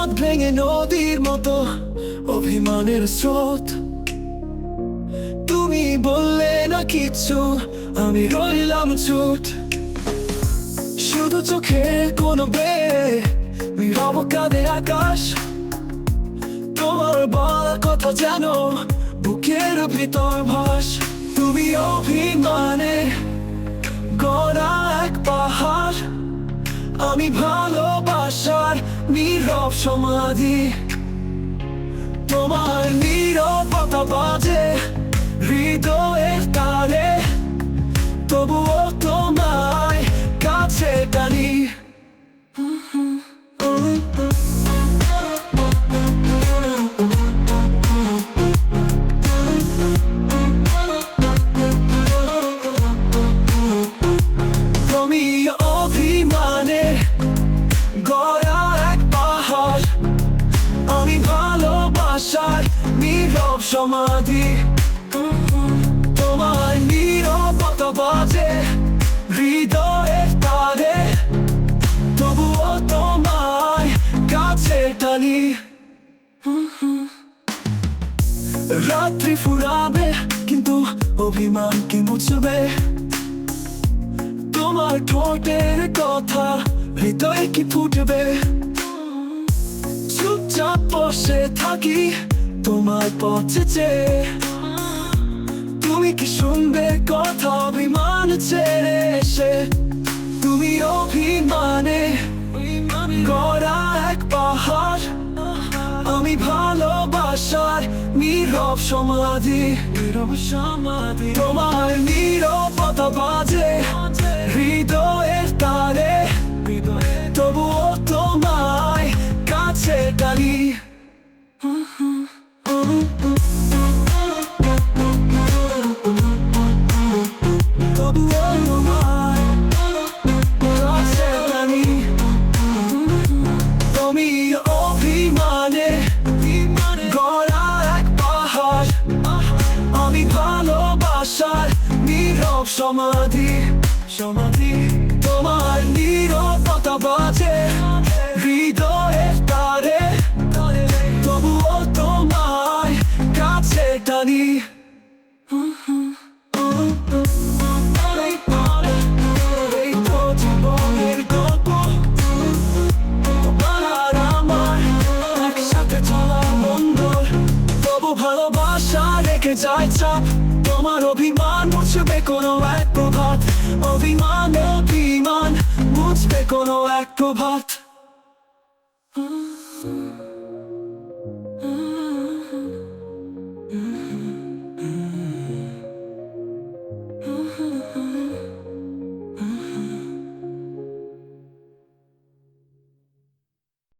বাঁধ ভেঙে নদীর মতো অভিমানের স্রোত। তুমি বললে না কিচ্ছু, আমি রইলাম চুপ। শুধু চোখে কোনো নীরব কাঁদে আকাশ। তোমার বলা কথা যেন বুকের ভিতর ভাস। তুমি অভিমানে গড়া এক পাহাড়, আমি ভালোবাসার নীরব সমাধি। তোমার নীরবতা বাজে হৃদয়ের তারে, তবুও তোমায় কাছে টানি। তুমি অভিমানে গড়া এক পাহাড়, আমি ভালোবাসার নীরব সমাধি। তোমার নীরবতা বাজে হৃদয়ের তারে, তবুও তোমায় কাছে টানি। রাত্রি ফুরাবে কিন্তু অভিমান কি মুছবে? তোমার ঠোঁটের কথা হৃদয়ে কি ফুটবে? চুপচাপ বসে থাকি তোমার পথে চেয়ে, তুমি কি শুনবে কথা অভিমান ছেড়ে এসে? তুমি অভিমানে গড়া এক পাহাড়, আমি ভালোবাসার নীরব সমাধি। তোমার নীরবতা বাজে হৃদয়ের তারে, তবুও তোমায় কাছে টানি। তবুও তোমায় কাছে টানি। তুমি অভিমানে গড়া এক পাহাড়, আমি ভালোবাসার নীরব সমাধি। তোমার নীরবতা বাজে হৃদয়ের তারে, তবুও তোমায় কাছে টানি। এই তো জীবনের গল্প, তোমার আর আমার একসাথে চলা বন্ধুর, তবু ভালোবাসা রেখে যায় চাপ। তোমার অভিমান মুছবে কোনো এক প্রভাত, অভিমান মুছবে কোনো এক প্রভাত।